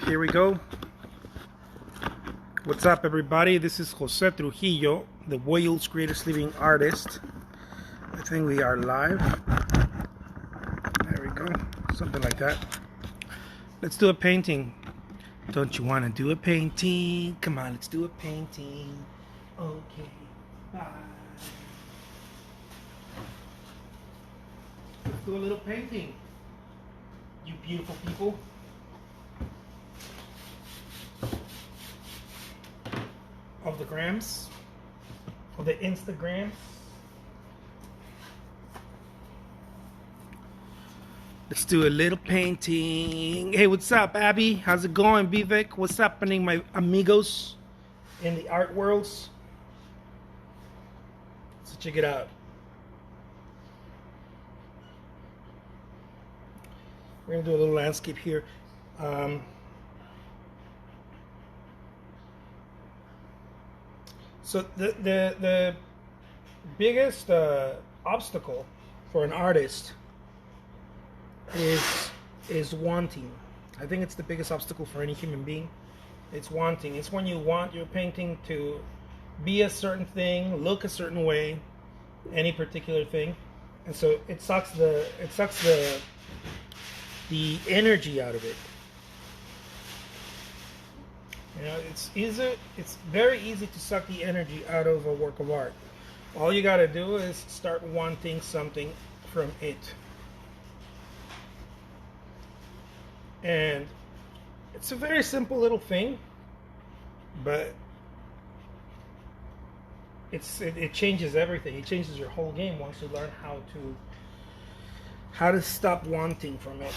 Here we go. What's up, everybody? This is Jose Trujillo, the Wales Greatest Living Artist. I think we are live. There we go. Something like that. Let's do a painting. Don't you want to do a painting? Come on, let's do a painting. Okay, bye. Let's do a little painting. You beautiful people. Of the grams, of the Instagrams. Let's do a little painting. Hey, what's up, Abby? How's it going, Vivek? What's happening, my amigos in the art worlds? So check it out. We're gonna do a little landscape here. So the biggest obstacle for an artist is wanting. I think it's the biggest obstacle for any human being. It's wanting. It's when you want your painting to be a certain thing, look a certain way, any particular thing, and so it sucks the energy out of it. You know, it's very easy to suck the energy out of a work of art. All you gotta do is start wanting something from it. And it's a very simple little thing, but it changes everything. It changes your whole game once you learn how to stop wanting from it.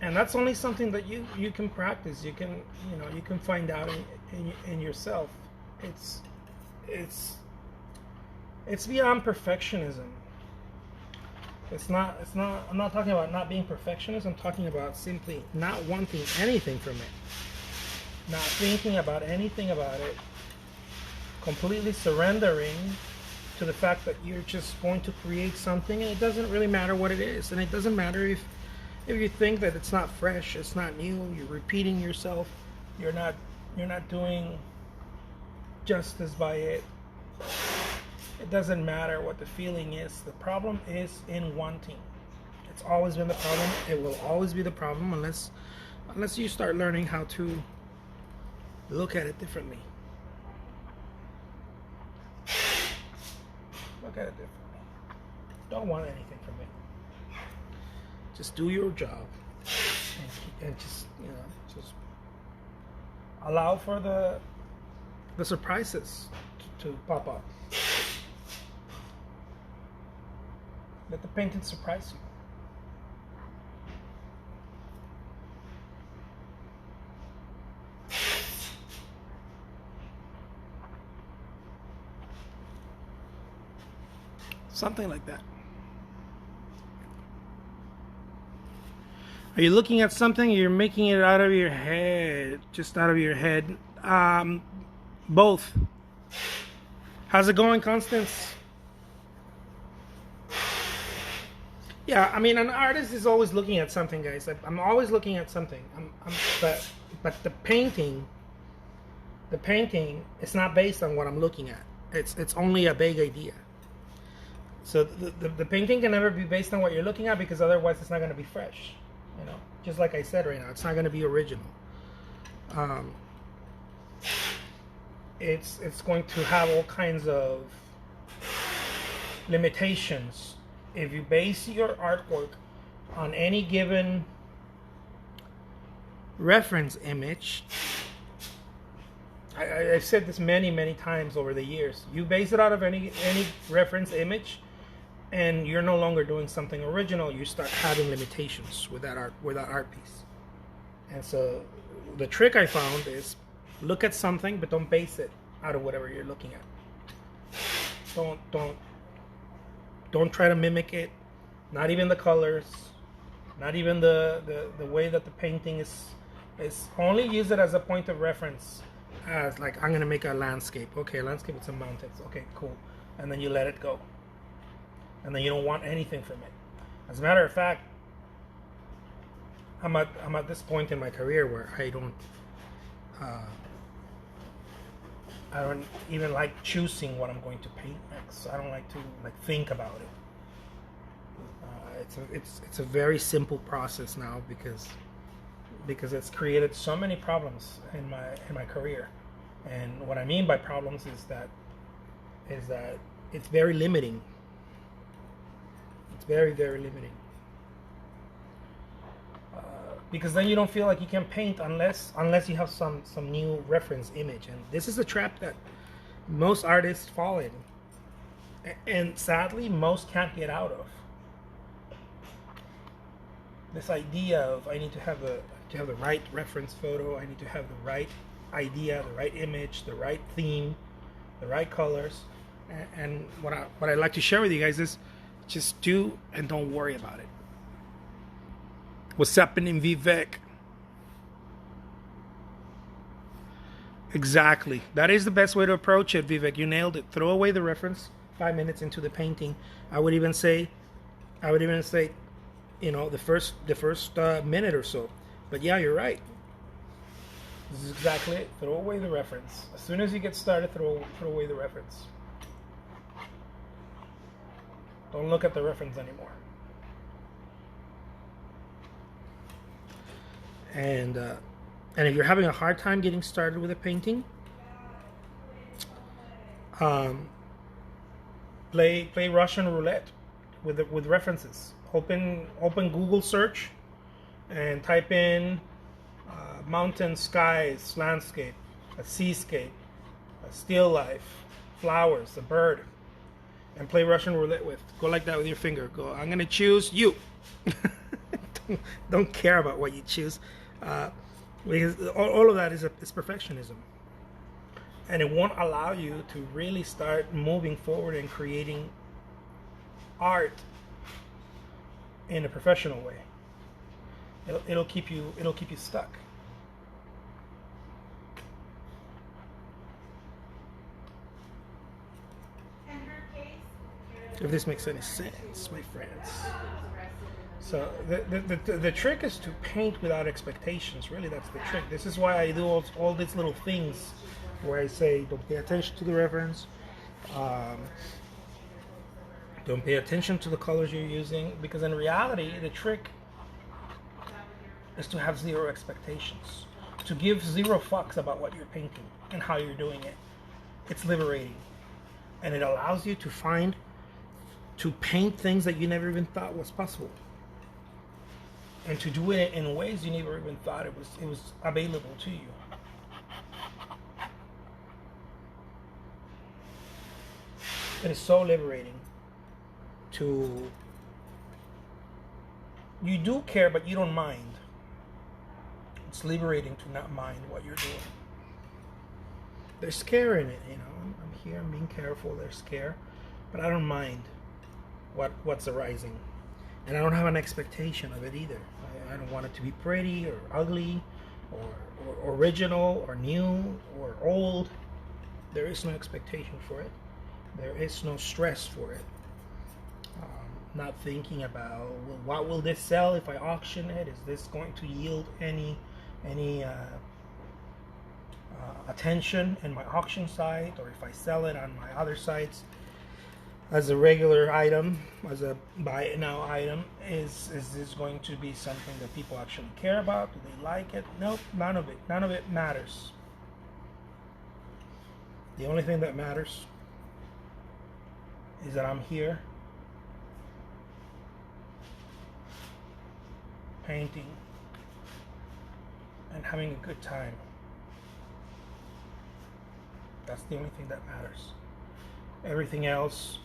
And that's only something that you can practice. You can find out in yourself. It's beyond perfectionism. I'm not talking about not being perfectionist. I'm talking about simply not wanting anything from it. Not thinking about anything about it. Completely surrendering to the fact that you're just going to create something, and it doesn't really matter what it is. And it doesn't matter if you think that it's not fresh, it's not new, you're repeating yourself, you're not doing justice by it. It doesn't matter what the feeling is. The problem is in wanting. It's always been the problem. It will always be the problem unless you start learning how to look at it differently. Look at it differently. Don't want anything from it. Just do your job, and just allow for the surprises to pop up. Let the painting surprise you. Something like that. Are you looking at something, or you're making it out of your head? Just out of your head? Both. How's it going, Constance? Yeah, I mean, an artist is always looking at something, guys. I'm always looking at something. But the painting is not based on what I'm looking at. It's only a vague idea. So the painting can never be based on what you're looking at, because otherwise it's not going to be fresh. You know, just like I said right now, it's not going to be original. It's going to have all kinds of limitations. If you base your artwork on any given reference image, I've said this many times over the years. You base it out of any reference image, and you're no longer doing something original. You start having limitations with that art piece. And so the trick I found is look at something, but don't base it out of whatever you're looking at. Don't try to mimic it. Not even the colors, not even the way that the painting is. Only use it as a point of reference. As like, I'm gonna make a landscape. Okay, landscape with some mountains. Okay, cool. And then you let it go. And then you don't want anything from it. As a matter of fact, I'm at this point in my career where I don't even like choosing what I'm going to paint next. I don't like to think about it. It's a very simple process now because it's created so many problems in my career. And what I mean by problems is that it's very limiting. It's very, very limiting. Because then you don't feel like you can paint unless you have some new reference image. And this is a trap that most artists fall in. And sadly, most can't get out of. This idea of I need to have the right reference photo, I need to have the right idea, the right image, the right theme, the right colors. And what I'd like to share with you guys is just do and don't worry about it. What's happening, Vivek? Exactly. That is the best way to approach it, Vivek. You nailed it. Throw away the reference 5 minutes into the painting. I would even say, you know, the first minute or so. But yeah, you're right. This is exactly it. Throw away the reference. As soon as you get started, throw away the reference. Don't look at the reference anymore. And if you're having a hard time getting started with a painting, play Russian roulette with references. Open Google search and type in mountain, skies, landscape, a seascape, a still life, flowers, a bird, and play Russian roulette with. Go like that with your finger. Go, I'm gonna choose you. don't care about what you choose. Because all of that is perfectionism, and it won't allow you to really start moving forward and creating art in a professional way. It'll keep you stuck. If this makes any sense, my friends. So the trick is to paint without expectations. Really, that's the trick. This is why I do all these little things where I say don't pay attention to the reference, don't pay attention to the colors you're using, because in reality the trick is to have zero expectations, to give zero fucks about what you're painting and how you're doing it. It's liberating, and it allows you to paint things that you never even thought was possible. And to do it in ways you never even thought it was available to you. It is so liberating you do care, but you don't mind. It's liberating to not mind what you're doing. There's scare in it, you know. I'm here, I'm being careful, there's scare, but I don't mind what's arising. And I don't have an expectation of it either. I don't want it to be pretty or ugly or original or new or old. There is no expectation for it. There is no stress for it. Not thinking about, well, what will this sell if I auction it? Is this going to yield any attention in my auction site, or if I sell it on my other sites as a regular item, as a buy it now item, is this going to be something that people actually care about? Do they like it? Nope, none of it matters. The only thing that matters is that I'm here painting and having a good time. That's the only thing that matters. Everything else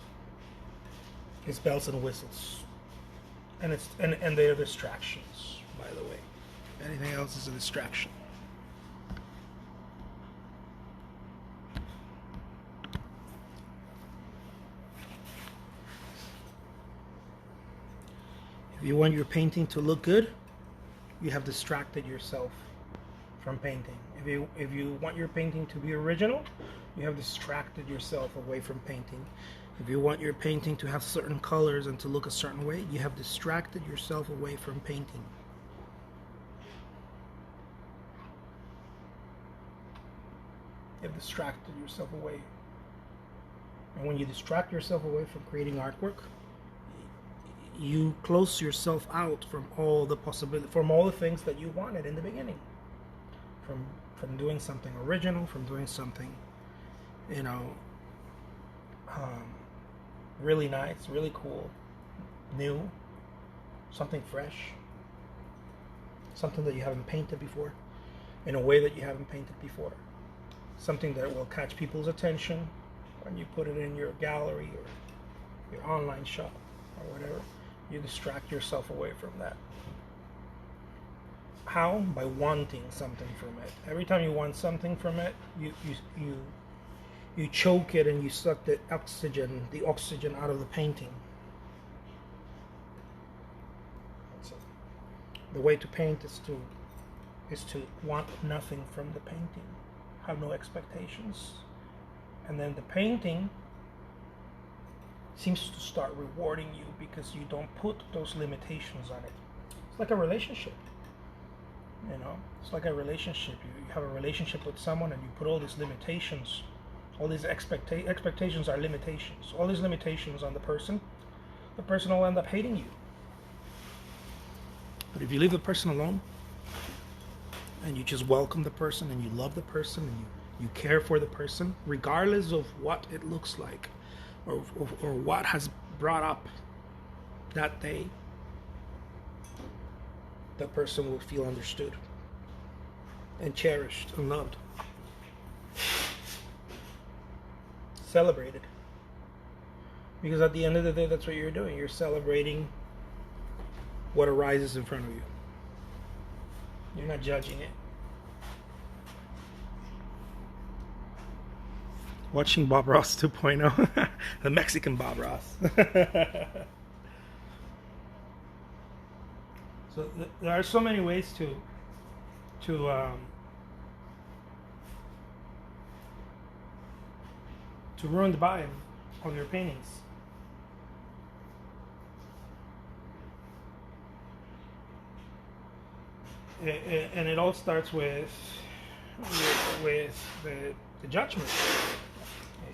is bells and whistles, and they're distractions, by the way. Anything else is a distraction. If you want your painting to look good, you have distracted yourself from painting. If you want your painting to be original, you have distracted yourself away from painting. If you want your painting to have certain colors and to look a certain way, you have distracted yourself away from painting. You've distracted yourself away. And when you distract yourself away from creating artwork, you close yourself out from all the possibility, from all the things that you wanted in the beginning. From doing something original, from doing something, you know, really nice, really cool, new, something fresh, something that you haven't painted before, in a way that you haven't painted before, something that will catch people's attention when you put it in your gallery or your online shop or whatever. You distract yourself away from that. How? By wanting something from it. Every time you want something from it, you choke it and you suck the oxygen out of the painting. So the way to paint is to want nothing from the painting, have no expectations, and then the painting seems to start rewarding you because you don't put those limitations on it. It's like a relationship. You know, it's like a relationship. You have a relationship with someone and you put all these limitations, all these expectations are limitations. All these limitations on the person will end up hating you. But if you leave the person alone and you just welcome the person and you love the person and you care for the person, regardless of what it looks like or what has brought up that day, that person will feel understood and cherished and loved, celebrated. Because at the end of the day, that's what you're doing. You're celebrating what arises in front of you. You're not judging it. Watching Bob Ross 2.0, the Mexican Bob Ross. So there are so many ways to ruin the vibe of your paintings. And it all starts with the judgment,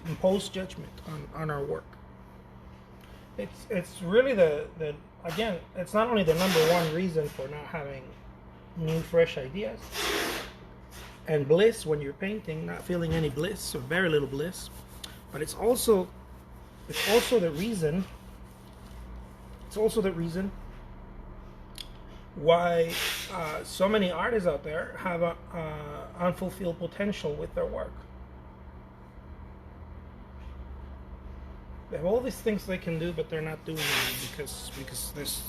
imposed judgment on our work. It's really the again, it's not only the number one reason for not having new, fresh ideas and bliss when you're painting, not feeling any bliss or very little bliss, but it's also the reason. It's also the reason why so many artists out there have a unfulfilled potential with their work. They have all these things they can do, but they're not doing them because there's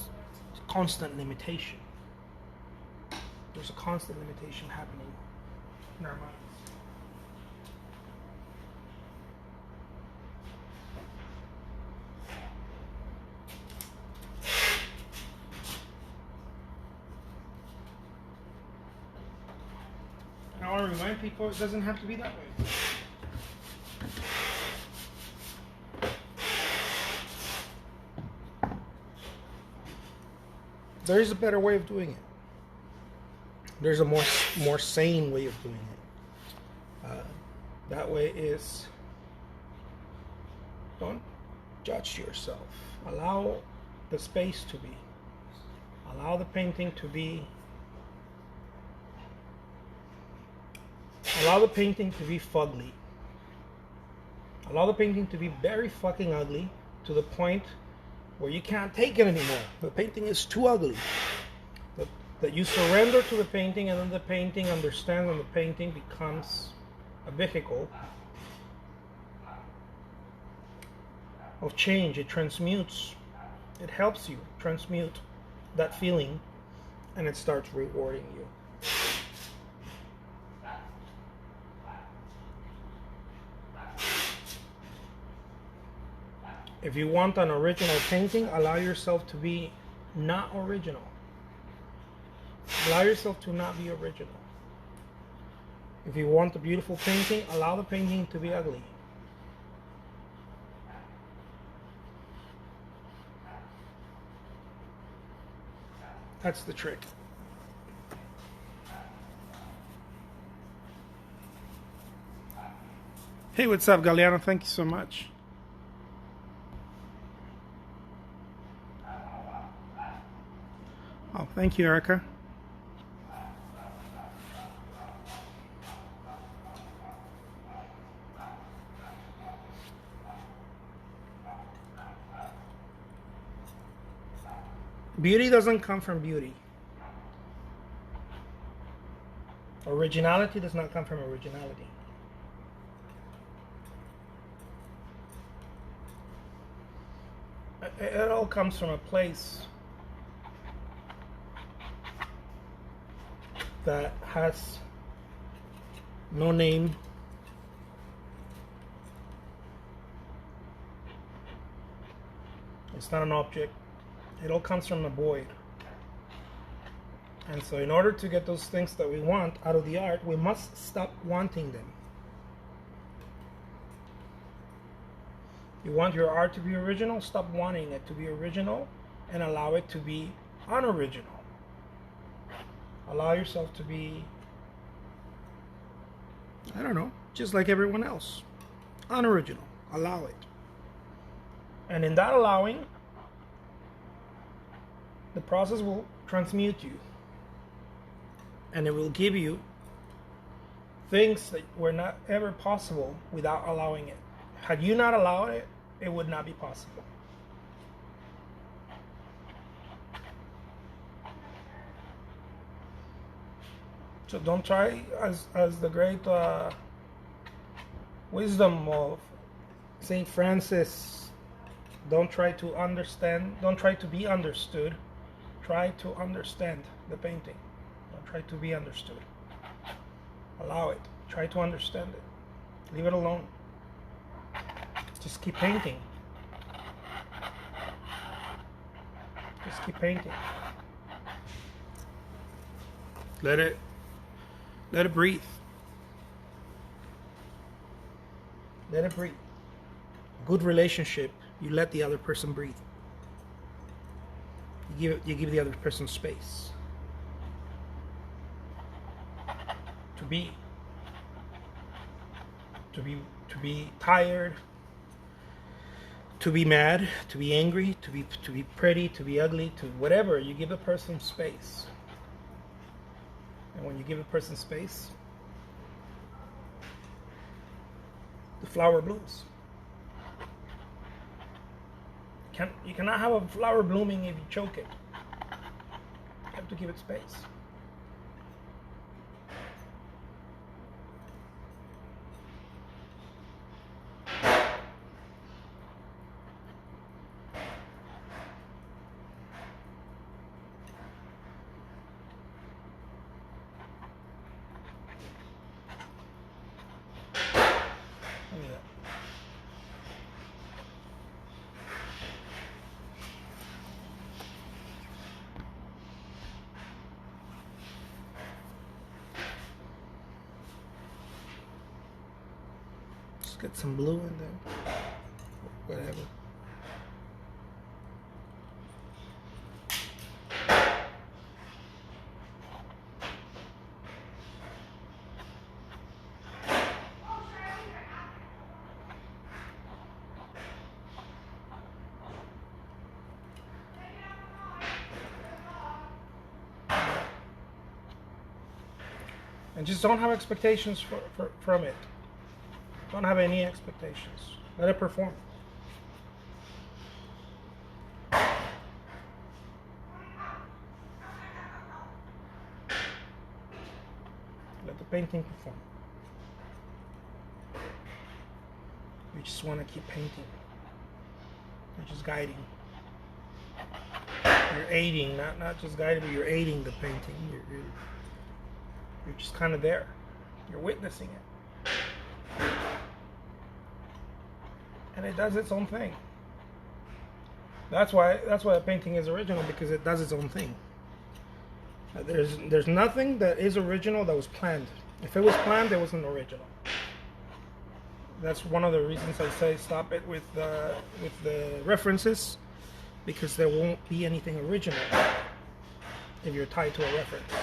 constant limitation. There's a constant limitation happening in our minds. And I want to remind people it doesn't have to be that way. There is a better way of doing it. There's a more sane way of doing it. That way is, don't judge yourself. Allow the space to be. Allow the painting to be. Allow the painting to be fugly. Allow the painting to be very fucking ugly to the point where you can't take it anymore. The painting is too ugly. That you surrender to the painting, and then the painting understands, and the painting becomes a vehicle of change. It transmutes. It helps you transmute that feeling, and it starts rewarding you. If you want an original painting, allow yourself to be not original. Allow yourself to not be original. If you want a beautiful painting, allow the painting to be ugly. That's the trick. Hey, what's up, Galeano? Thank you so much. Oh, thank you, Erica. Beauty doesn't come from beauty. Originality does not come from originality. It all comes from a place that has no name, it's not an object, it all comes from a void. And so in order to get those things that we want out of the art, we must stop wanting them. You want your art to be original? Stop wanting it to be original and allow it to be unoriginal. Allow yourself to be, I don't know, just like everyone else. Unoriginal. Allow it. And in that allowing, the process will transmute you. And it will give you things that were not ever possible without allowing it. Had you not allowed it, it would not be possible. So don't try, as the great wisdom of Saint Francis, don't try to understand, don't try to be understood, try to understand the painting. Don't try to be understood. Allow it. Try to understand it. Leave it alone. Just keep painting. Just keep painting. Let it breathe. Let it breathe. Good relationship, you let the other person breathe. You give the other person space to be tired, to be mad, to be angry, to be pretty, to be ugly, to whatever. You give a person space. And when you give a person space, the flower blooms. You cannot have a flower blooming if you choke it. You have to give it space. Get some blue in there. Whatever. And just don't have expectations from it. Don't have any expectations. Let it perform. Let the painting perform. You just want to keep painting. You're just guiding. You're aiding, not just guiding, but you're aiding the painting. You're just kind of there. You're witnessing it. And it does its own thing. That's why a painting is original, because it does its own thing. There's nothing that is original that was planned. If it was planned, it wasn't original. That's one of the reasons I say stop it with the references, because there won't be anything original if you're tied to a reference.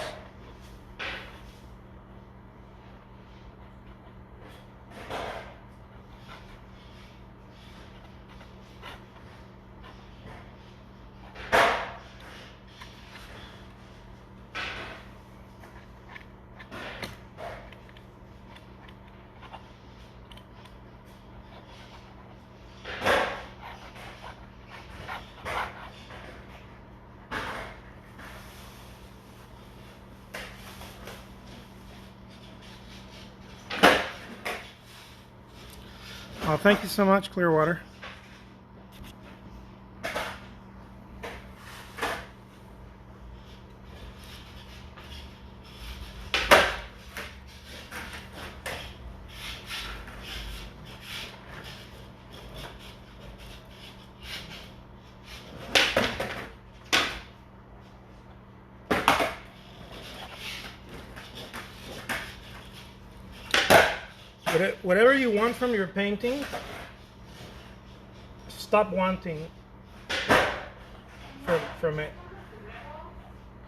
Oh, thank you so much, Clearwater. Whatever you want from your painting, stop wanting from it.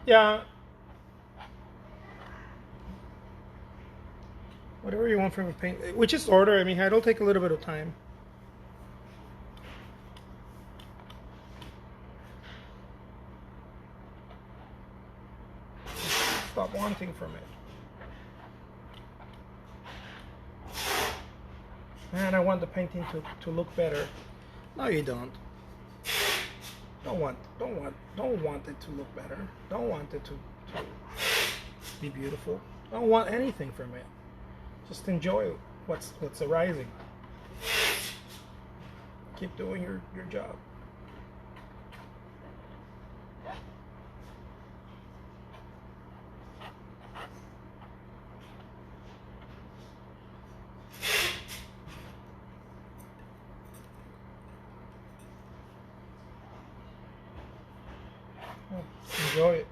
Yeah. Whatever you want from a paint, which is order. I mean, it'll take a little bit of time. Stop wanting from it. Man, I want the painting to look better. No, you don't. Don't want it to look better. Don't want it to be beautiful. Don't want anything from it. Just enjoy what's arising. Keep doing your job. Enjoy it.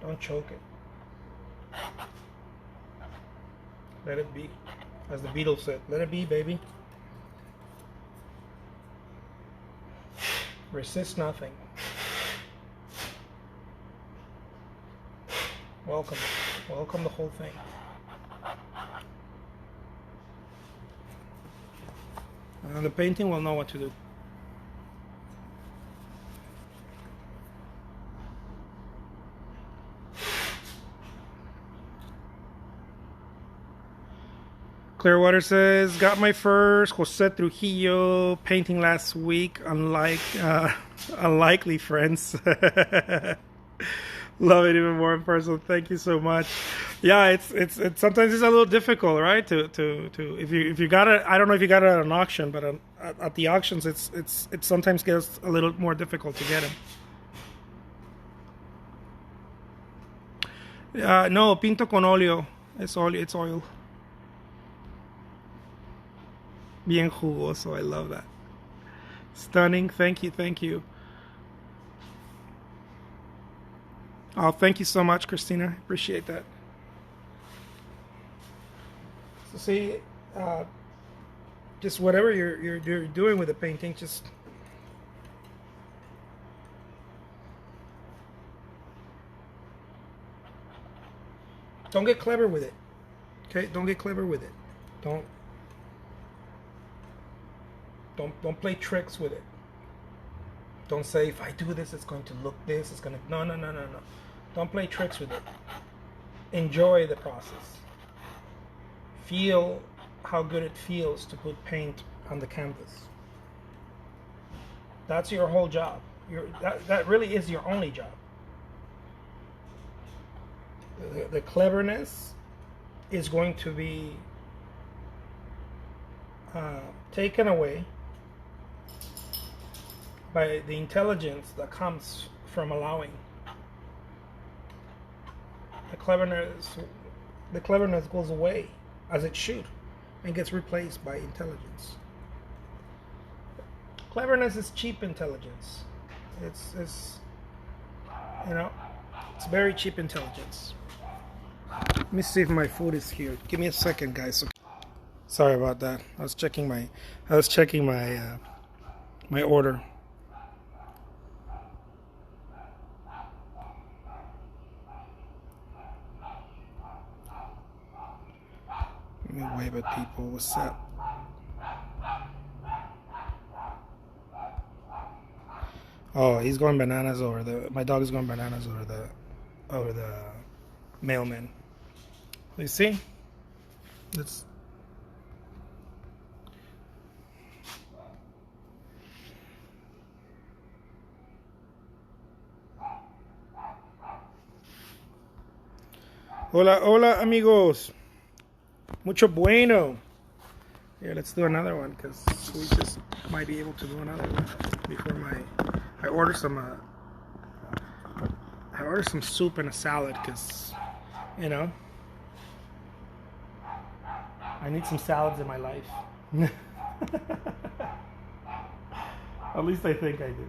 Don't choke it. Let it be. As the Beatles said, let it be, baby. Resist nothing. Welcome. Welcome the whole thing. And the painting will know what to do. Clearwater says, got my first Jose Trujillo painting last week. Unlikely friends. Love it even more in person. Thank you so much. Yeah, it's sometimes it's a little difficult, right? To if you got it, I don't know if you got it at an auction, but at the auctions, it sometimes gets a little more difficult to get them. No, pinto con óleo. It's oil. Bien jugoso. I love that. Stunning. Thank you. Oh, thank you so much, Christina. Appreciate that. So see, just whatever you're doing with the painting, just don't get clever with it. Okay, don't get clever with it. Don't play tricks with it. Don't say, if I do this, it's going to look this. It's going to... No. Don't play tricks with it. Enjoy the process. Feel how good it feels to put paint on the canvas. That's your whole job. That really is your only job. The cleverness is going to be taken away by the intelligence that comes from allowing. The cleverness goes away, as it should, and gets replaced by intelligence. Cleverness is cheap intelligence. It's very cheap intelligence. Let me see if my food is here. Give me a second, guys. Sorry about that. I was checking my my order. Let me wave at people. What's up? Oh, he's going bananas over my dog is going bananas mailman. You see? It's hola, hola, amigos. Mucho bueno. Yeah, let's do another one because we just might be able to do another one before I order some soup and a salad because, you know, I need some salads in my life. At least I think I do.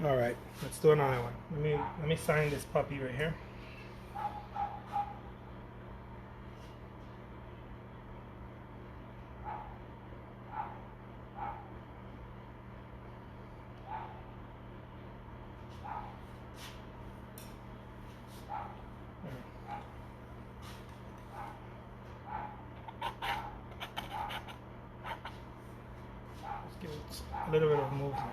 All right, let's do another one. Let me sign this puppy right here. Let's give it a little bit of movement.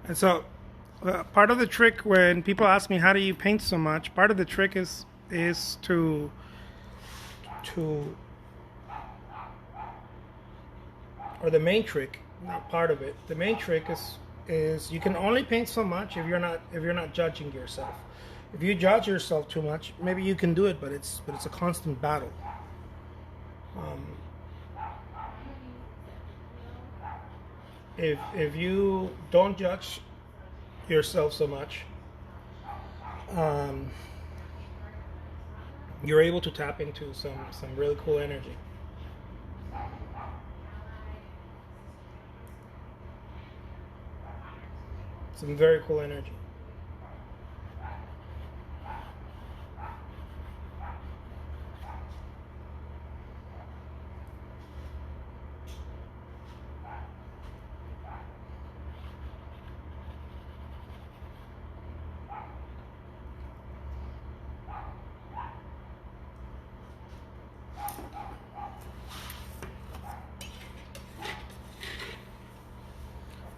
And so, part of the trick when people ask me how do you paint so much, part of the trick is to or the main trick, not part of it. The main trick is you can only paint so much if you're not judging yourself. If you judge yourself too much, maybe you can do it, but it's a constant battle. If you don't judge yourself so much, you're able to tap into some really cool energy. Some very cool energy.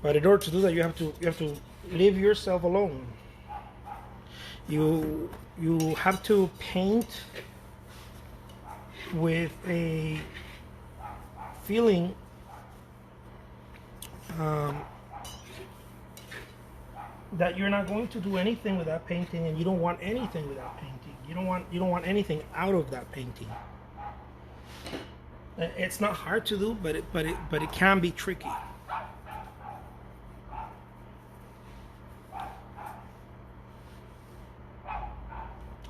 But in order to do that, you have to leave yourself alone. You have to paint with a feeling that you're not going to do anything without painting, and you don't want anything without painting. You don't want anything out of that painting. It's not hard to do, but it can be tricky.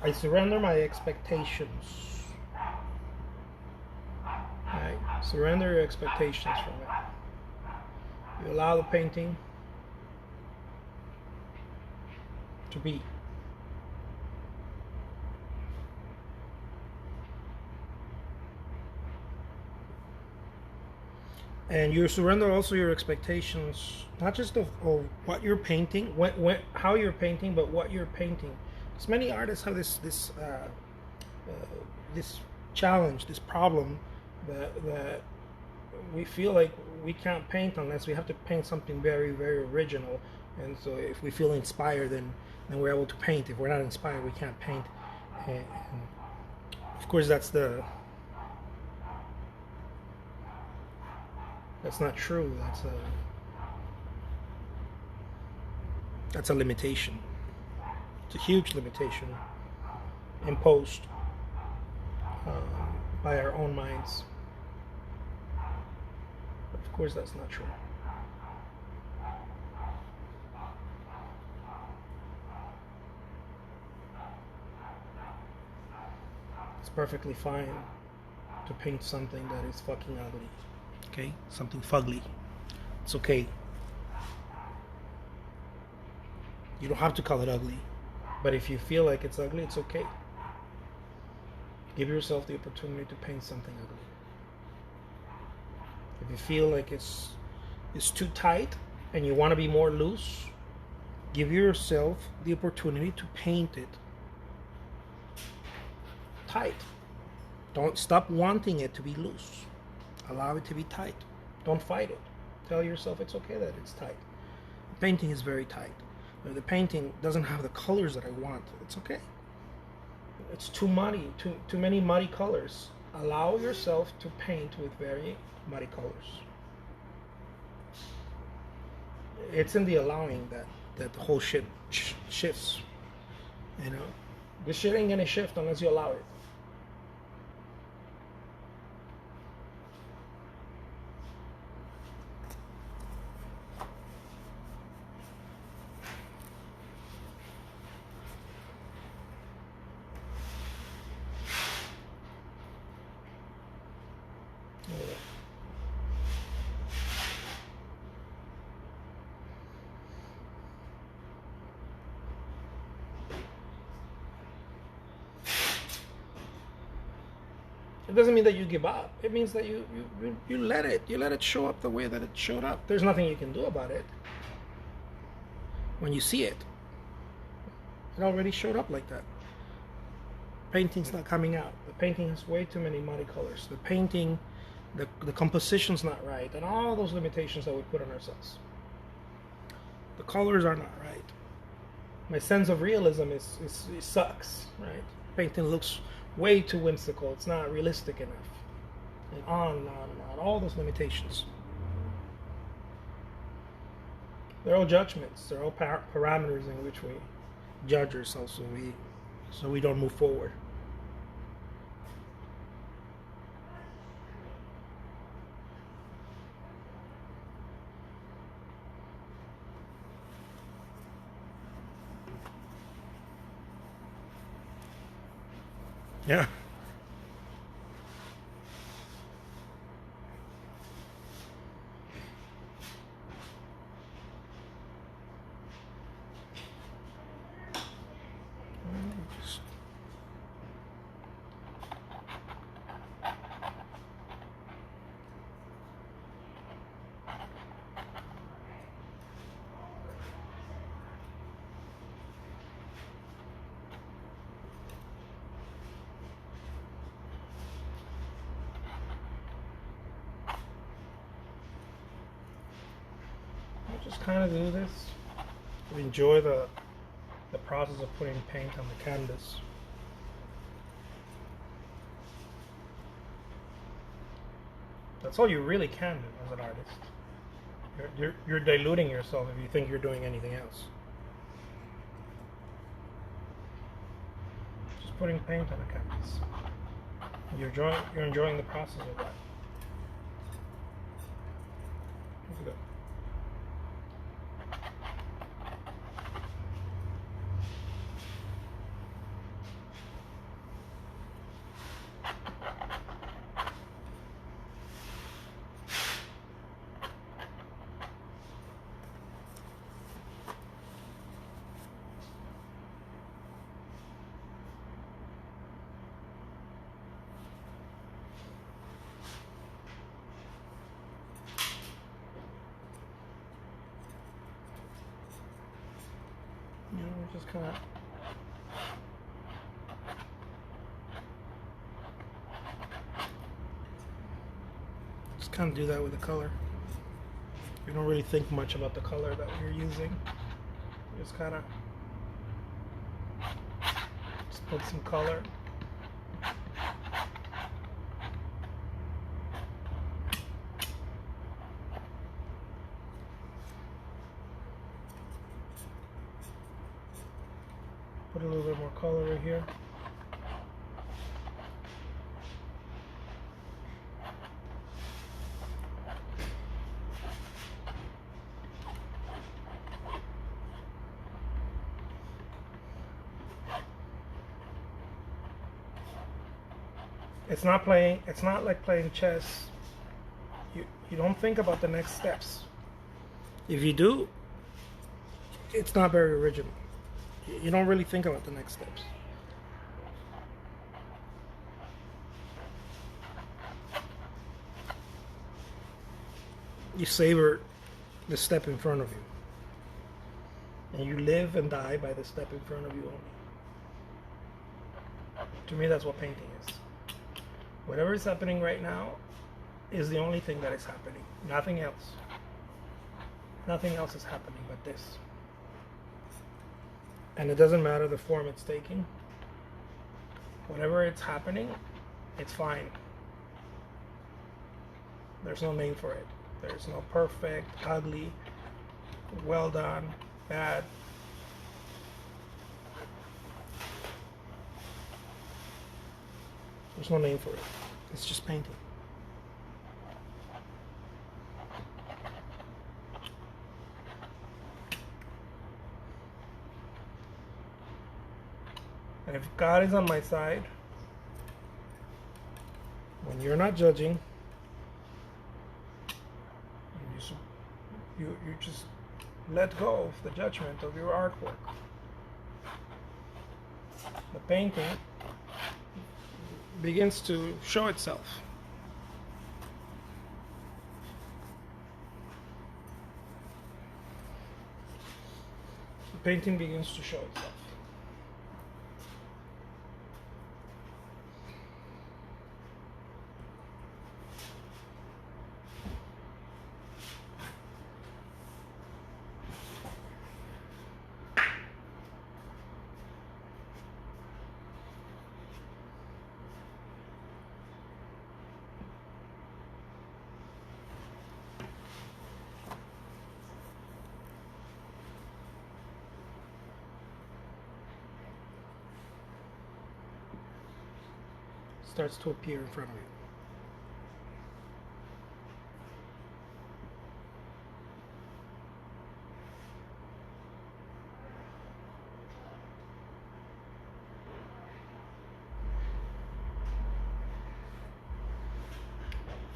I surrender my expectations. Right? Surrender your expectations from it. You allow the painting to be. And you surrender also your expectations, not just of what you're painting, how you're painting, but what you're painting. Because many artists have this challenge, this problem that we feel like we can't paint unless we have to paint something very, very original. And so if we feel inspired, then we're able to paint. If we're not inspired, we can't paint. And of course, that's not true. That's a limitation. It's a huge limitation imposed by our own minds. But of course, that's not true. perfectly fine to paint something that is fucking ugly. Okay? Something fugly. It's okay. You don't have to call it ugly. But if you feel like it's ugly, it's okay. Give yourself the opportunity to paint something ugly. If you feel like it's too tight and you want to be more loose, give yourself the opportunity to paint it tight. Don't stop wanting it to be loose. Allow it to be tight. Don't fight it. Tell yourself it's okay that it's tight. The painting is very tight. If the painting doesn't have the colors that I want, it's okay. It's too muddy, too many muddy colors. Allow yourself to paint with very muddy colors. It's in the allowing that the whole shit shifts. You know, this shit ain't gonna shift unless you allow it. It doesn't mean that you give up. It means that you let it show up the way that it showed up. There's nothing you can do about it. When you see it, it already showed up like that. Painting's not coming out. The painting has way too many muddy colors. The painting, the composition's not right, and all those limitations that we put on ourselves. The colors are not right. My sense of realism it sucks, right? Painting looks way too whimsical. It's not realistic enough. And on and on and on. All those limitations. They're all judgments. They're all parameters in which we judge ourselves so we don't move forward. Yeah. Just kind of do this. Enjoy the process of putting paint on the canvas. That's all you really can do as an artist. You're diluting yourself if you think you're doing anything else. Just putting paint on a canvas. You're enjoying the process of that. Let's go. Just kind of do that with the color. You don't really think much about the color that you're using. You just kind of put some color. Put a little bit more color right here. It's not like playing chess. You don't think about the next steps. If you do, it's not very original. You don't really think about the next steps. You savor the step in front of you. And you live and die by the step in front of you only. To me, that's what painting is. Whatever is happening right now is the only thing that is happening. Nothing else. Nothing else is happening but this. And it doesn't matter the form it's taking. Whenever it's happening, it's fine. There's no name for it. There's no perfect, ugly, well done, bad. There's no name for it. It's just painting. And if God is on my side, when you're not judging, you just let go of the judgment of your artwork. The painting begins to show itself. The painting begins to show itself. Starts to appear in front of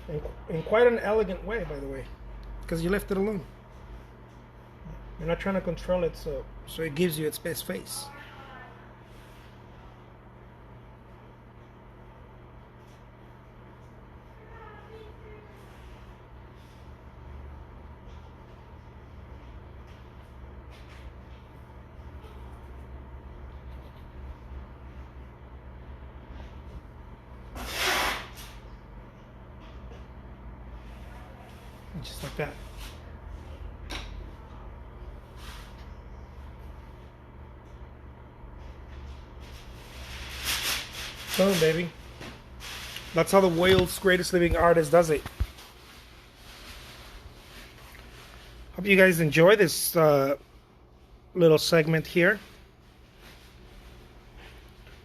you. In quite an elegant way, by the way, because you left it alone. You're not trying to control it, so it gives you its best face. Just like that. Boom, baby. That's how the world's greatest living artist does it. Hope you guys enjoy this little segment here.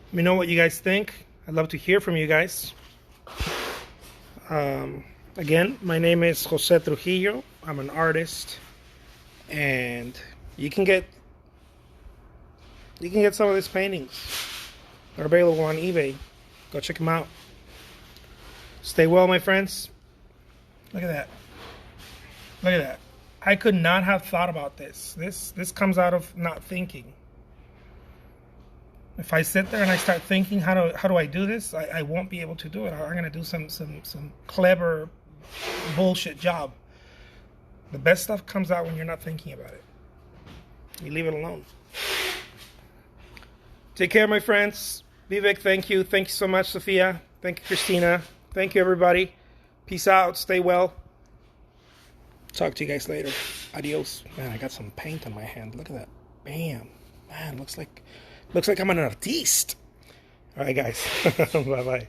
Let me know what you guys think. I'd love to hear from you guys. Again, my name is Jose Trujillo. I'm an artist, and you can get some of these paintings. They're available on eBay. Go check them out. Stay well, my friends. Look at that. Look at that. I could not have thought about this. This comes out of not thinking. If I sit there and I start thinking, how do I do this? I won't be able to do it. I'm gonna do some clever bullshit job. The best stuff comes out when you're not thinking about it. You leave it alone. Take care, my friends. Vivek, thank you. Thank you so much, Sophia. Thank you, Christina. Thank you, everybody. Peace out. Stay well. Talk to you guys later. Adios. Man, I got some paint on my hand. Look at that. Bam. Man, looks like I'm an artiste. All right, guys. Bye-bye.